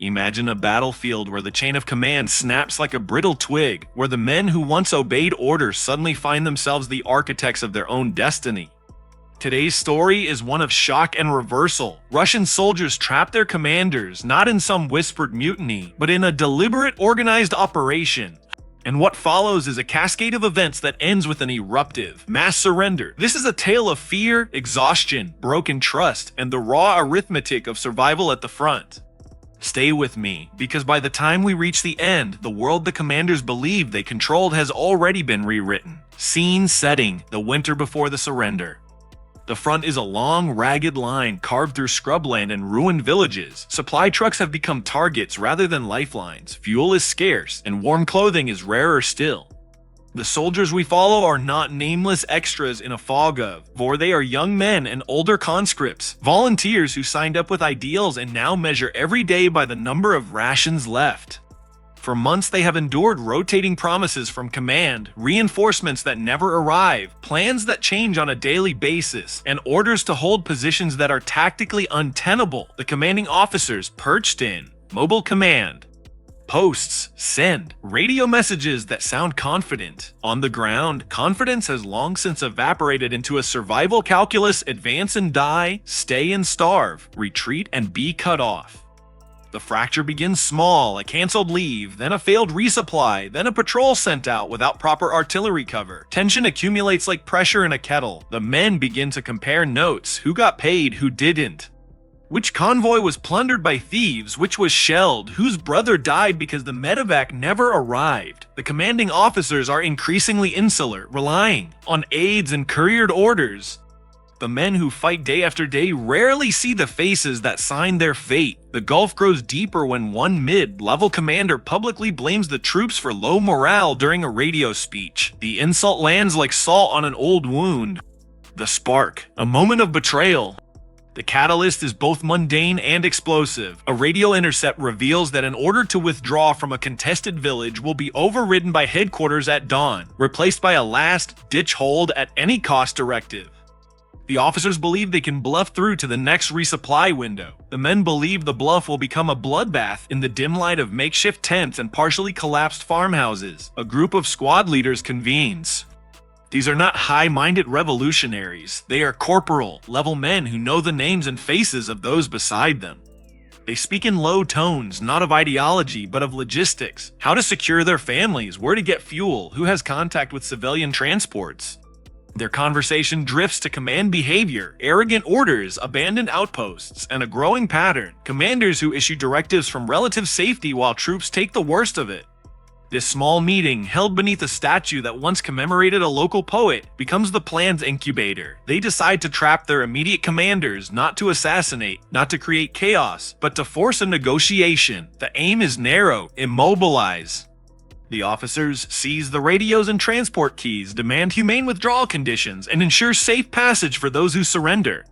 Imagine a battlefield where the chain of command snaps like a brittle twig, where the men who once obeyed orders suddenly find themselves the architects of their own destiny. Today's story is one of shock and reversal. Russian soldiers trap their commanders, not in some whispered mutiny, but in a deliberate, organized operation. And what follows is a cascade of events that ends with an eruptive, mass surrender. This is a tale of fear, exhaustion, broken trust, and the raw arithmetic of survival at the front. Stay with me, because by the time we reach the end, the world the commanders believed they controlled has already been rewritten. Scene setting, the winter before the surrender. The front is a long, ragged line carved through scrubland and ruined villages. Supply trucks have become targets rather than lifelines. Fuel is scarce, and warm clothing is rarer still. The soldiers we follow are not nameless extras in a fog of, for they are young men and older conscripts, volunteers who signed up with ideals and now measure every day by the number of rations left. For months they have endured rotating promises from command, reinforcements that never arrive, plans that change on a daily basis, and orders to hold positions that are tactically untenable. The commanding officers perched in mobile command posts send radio messages that sound confident. On the ground, confidence has long since evaporated into a survival calculus: advance and die, stay and starve, retreat and be cut off. The fracture begins small, a cancelled leave, then a failed resupply, then a patrol sent out without proper artillery cover. Tension accumulates like pressure in a kettle. The men begin to compare notes: who got paid, who didn't. Which convoy was plundered by thieves, which was shelled, whose brother died because the medevac never arrived. The commanding officers are increasingly insular, relying on aides and couriered orders. The men who fight day after day rarely see the faces that sign their fate. The gulf grows deeper when one mid-level commander publicly blames the troops for low morale during a radio speech. The insult lands like salt on an old wound. The spark, a moment of betrayal. The catalyst is both mundane and explosive. A radio intercept reveals that an order to withdraw from a contested village will be overridden by headquarters at dawn, replaced by a last-ditch hold at any cost directive. The officers believe they can bluff through to the next resupply window. The men believe the bluff will become a bloodbath in the dim light of makeshift tents and partially collapsed farmhouses. A group of squad leaders convenes. These are not high-minded revolutionaries. They are corporal-level men who know the names and faces of those beside them. They speak in low tones, not of ideology, but of logistics. How to secure their families, where to get fuel, who has contact with civilian transports. Their conversation drifts to command behavior, arrogant orders, abandoned outposts, and a growing pattern. Commanders who issue directives from relative safety while troops take the worst of it. This small meeting, held beneath a statue that once commemorated a local poet, becomes the plan's incubator. They decide to trap their immediate commanders, not to assassinate, not to create chaos, but to force a negotiation. The aim is narrow: immobilize. The officers seize the radios and transport keys, demand humane withdrawal conditions, and ensure safe passage for those who surrender.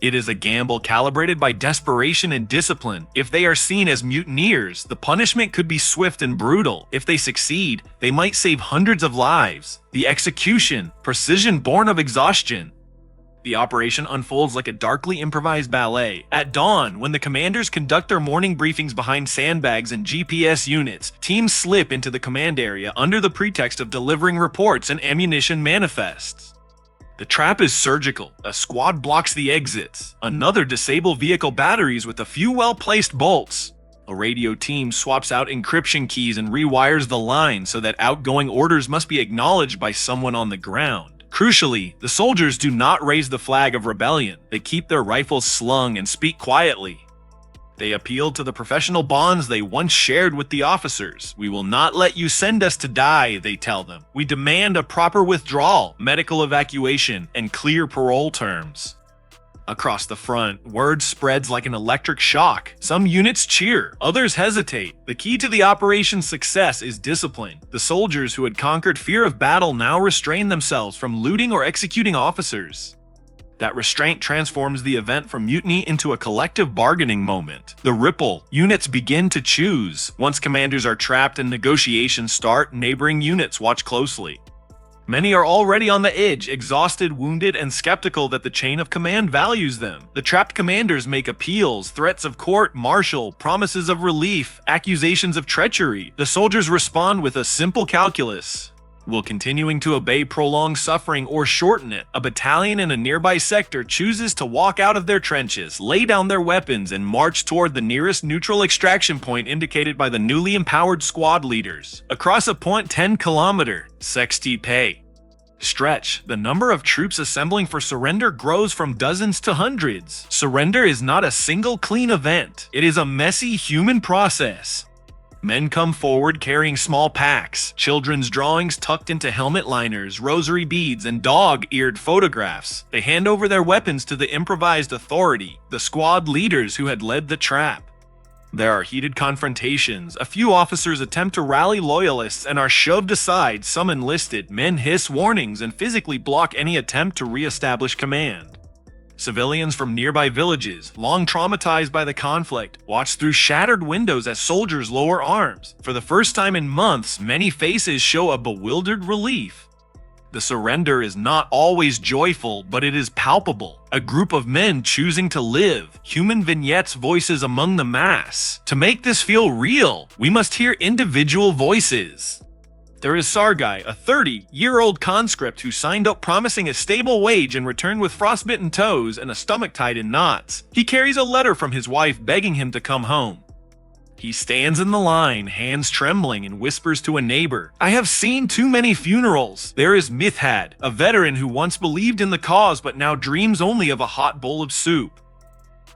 It is a gamble calibrated by desperation and discipline. If they are seen as mutineers, the punishment could be swift and brutal. If they succeed, they might save hundreds of lives. The execution, precision born of exhaustion. The operation unfolds like a darkly improvised ballet. At dawn, when the commanders conduct their morning briefings behind sandbags and GPS units, teams slip into the command area under the pretext of delivering reports and ammunition manifests. The trap is surgical. A squad blocks the exits. Another disables vehicle batteries with a few well-placed bolts. A radio team swaps out encryption keys and rewires the line so that outgoing orders must be acknowledged by someone on the ground. Crucially, the soldiers do not raise the flag of rebellion. They keep their rifles slung and speak quietly. They appeal to the professional bonds they once shared with the officers. "We will not let you send us to die," they tell them. "We demand a proper withdrawal, medical evacuation, and clear parole terms." Across the front, word spreads like an electric shock. Some units cheer, others hesitate. The key to the operation's success is discipline. The soldiers who had conquered fear of battle now restrain themselves from looting or executing officers. That restraint transforms the event from mutiny into a collective bargaining moment. The ripple, units begin to choose. Once commanders are trapped and negotiations start, neighboring units watch closely. Many are already on the edge, exhausted, wounded, and skeptical that the chain of command values them. The trapped commanders make appeals, threats of court-martial, promises of relief, accusations of treachery. The soldiers respond with a simple calculus: will continuing to obey prolong suffering or shorten it? A battalion in a nearby sector chooses to walk out of their trenches, lay down their weapons, and march toward the nearest neutral extraction point indicated by the newly empowered squad leaders. Across a 10-kilometer stretch, the number of troops assembling for surrender grows from dozens to hundreds. Surrender is not a single clean event. It is a messy human process. Men come forward carrying small packs, children's drawings tucked into helmet liners, rosary beads, and dog-eared photographs. They hand over their weapons to the improvised authority, the squad leaders who had led the trap. There are heated confrontations. A few officers attempt to rally loyalists and are shoved aside. Some enlisted men hiss warnings and physically block any attempt to re-establish command. Civilians from nearby villages, long traumatized by the conflict, watch through shattered windows as soldiers lower arms. For the first time in months, many faces show a bewildered relief. The surrender is not always joyful, but it is palpable. A group of men choosing to live, human vignettes, voices among the mass. To make this feel real, we must hear individual voices. There is Sargai, a 30-year-old conscript who signed up promising a stable wage and returned with frostbitten toes and a stomach tied in knots. He carries a letter from his wife begging him to come home. He stands in the line, hands trembling, and whispers to a neighbor, "I have seen too many funerals." There is Mithad, a veteran who once believed in the cause but now dreams only of a hot bowl of soup.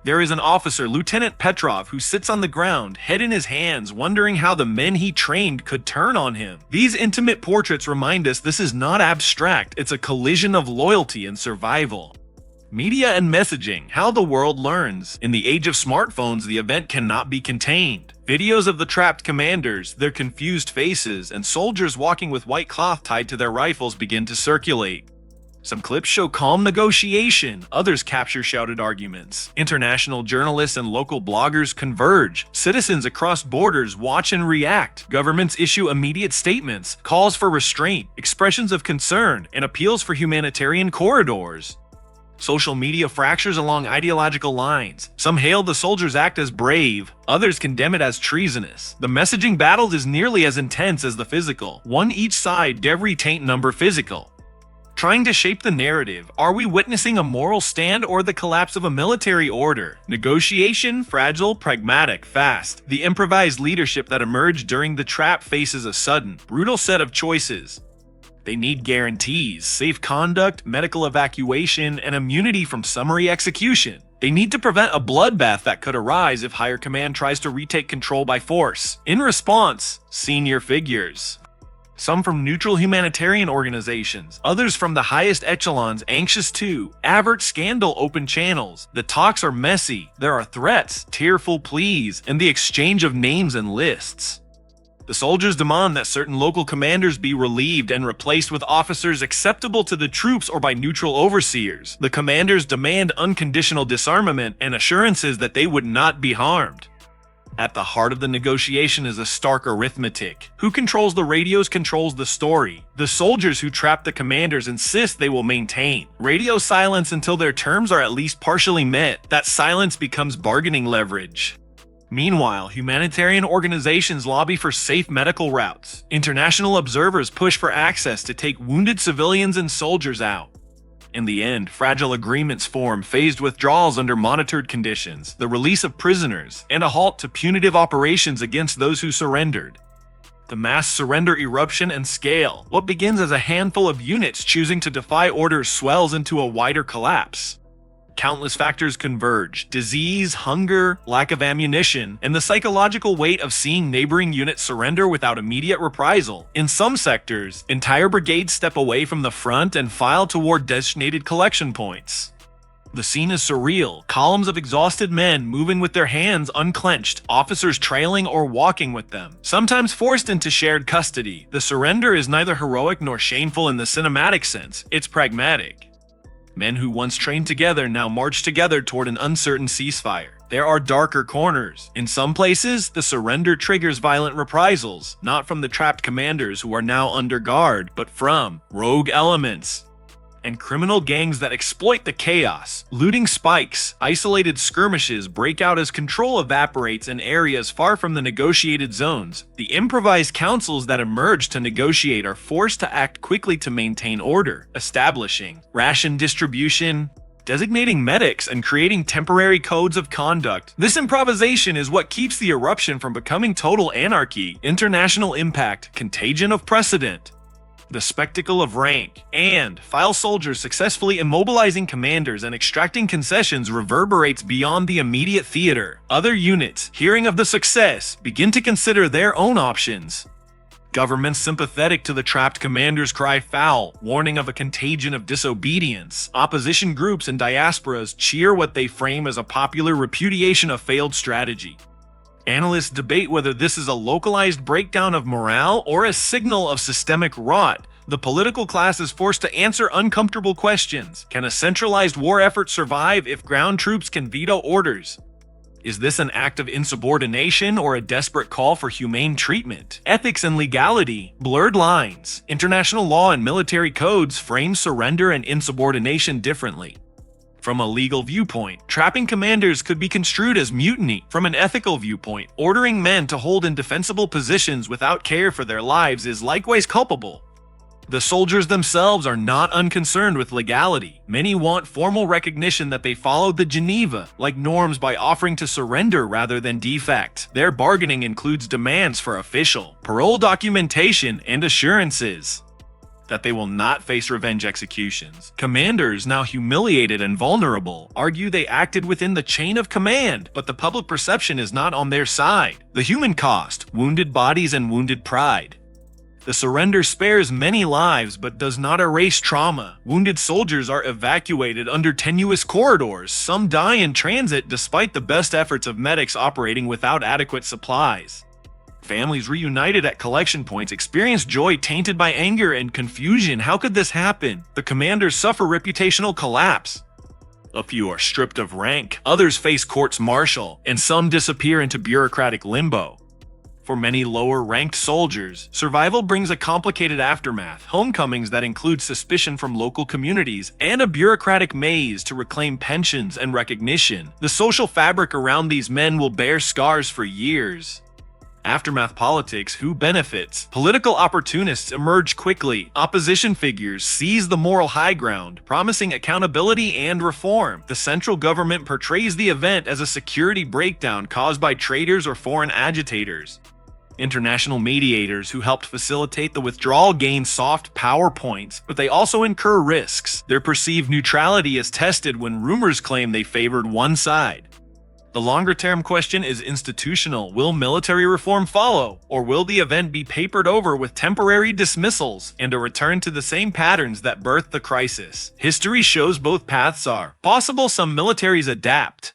There is an officer, Lieutenant Petrov, who sits on the ground, head in his hands, wondering how the men he trained could turn on him. These intimate portraits remind us this is not abstract, it's a collision of loyalty and survival. Media and messaging, how the world learns. In the age of smartphones, the event cannot be contained. Videos of the trapped commanders, their confused faces, and soldiers walking with white cloth tied to their rifles begin to circulate. Some clips show calm negotiation, others capture shouted arguments. International journalists and local bloggers converge. Citizens across borders watch and react. Governments issue immediate statements, calls for restraint, expressions of concern, and appeals for humanitarian corridors. Social media fractures along ideological lines. Some hail the soldiers' act as brave, others condemn it as treasonous. The messaging battle is nearly as intense as the physical. One each side, every taint number physical. Trying to shape the narrative, are we witnessing a moral stand or the collapse of a military order? Negotiation, fragile, pragmatic, fast. The improvised leadership that emerged during the trap faces a sudden, brutal set of choices. They need guarantees, safe conduct, medical evacuation, and immunity from summary execution. They need to prevent a bloodbath that could arise if higher command tries to retake control by force. In response, senior figures. Some from neutral humanitarian organizations, others from the highest echelons anxious to avert scandal open channels. The talks are messy, there are threats, tearful pleas, and the exchange of names and lists. The soldiers demand that certain local commanders be relieved and replaced with officers acceptable to the troops or by neutral overseers. The commanders demand unconditional disarmament and assurances that they would not be harmed. At the heart of the negotiation is a stark arithmetic. Who controls the radios controls the story. The soldiers who trap the commanders insist they will maintain radio silence until their terms are at least partially met. That silence becomes bargaining leverage. Meanwhile, humanitarian organizations lobby for safe medical routes. International observers push for access to take wounded civilians and soldiers out. In the end, fragile agreements form, phased withdrawals under monitored conditions, the release of prisoners, and a halt to punitive operations against those who surrendered. The mass surrender eruption and scale. What begins as a handful of units choosing to defy orders swells into a wider collapse. Countless factors converge: disease, hunger, lack of ammunition, and the psychological weight of seeing neighboring units surrender without immediate reprisal. In some sectors, entire brigades step away from the front and file toward designated collection points. The scene is surreal, columns of exhausted men moving with their hands unclenched, officers trailing or walking with them, sometimes forced into shared custody. The surrender is neither heroic nor shameful in the cinematic sense, it's pragmatic. Men who once trained together now march together toward an uncertain ceasefire. there are darker corners. In some places, the surrender triggers violent reprisals, not from the trapped commanders who are now under guard, but from rogue elements and criminal gangs that exploit the chaos. Looting spikes, isolated skirmishes break out as control evaporates in areas far from the negotiated zones. The improvised councils that emerge to negotiate are forced to act quickly to maintain order, establishing ration distribution, designating medics, and creating temporary codes of conduct. This improvisation is what keeps the eruption from becoming total anarchy. International impact, contagion of precedent. The spectacle of rank and file soldiers successfully immobilizing commanders and extracting concessions reverberates beyond the immediate theater. Other units, hearing of the success, begin to consider their own options. Governments sympathetic to the trapped commanders cry foul, warning of a contagion of disobedience. Opposition groups and diasporas cheer what they frame as a popular repudiation of failed strategy. Analysts debate whether this is a localized breakdown of morale or a signal of systemic rot. The political class is forced to answer uncomfortable questions. Can a centralized war effort survive if ground troops can veto orders? Is this an act of insubordination or a desperate call for humane treatment? Ethics and legality, blurred lines. International law and military codes frame surrender and insubordination differently. From a legal viewpoint, trapping commanders could be construed as mutiny. From an ethical viewpoint, ordering men to hold indefensible positions without care for their lives is likewise culpable. The soldiers themselves are not unconcerned with legality. Many want formal recognition that they followed the Geneva-like norms by offering to surrender rather than defect. Their bargaining includes demands for official parole documentation and assurances that they will not face revenge executions. Commanders, now humiliated and vulnerable, argue they acted within the chain of command, but the public perception is not on their side. The human cost, wounded bodies and wounded pride. The surrender spares many lives but does not erase trauma. Wounded soldiers are evacuated under tenuous corridors. Some die in transit despite the best efforts of medics operating without adequate supplies. Families reunited at collection points experience joy tainted by anger and confusion. How could this happen? The commanders suffer reputational collapse. A few are stripped of rank, others face courts-martial, and some disappear into bureaucratic limbo. For many lower-ranked soldiers, survival brings a complicated aftermath, homecomings that include suspicion from local communities, and a bureaucratic maze to reclaim pensions and recognition. The social fabric around these men will bear scars for years. Aftermath politics, who benefits? Political opportunists emerge quickly. Opposition figures seize the moral high ground, promising accountability and reform. The central government portrays the event as a security breakdown caused by traitors or foreign agitators. International mediators who helped facilitate the withdrawal gain soft power points, but they also incur risks. Their perceived neutrality is tested when rumors claim they favored one side. The longer-term question is institutional. Will military reform follow, or will the event be papered over with temporary dismissals and a return to the same patterns that birthed the crisis? History shows both paths are possible. Some militaries adapt,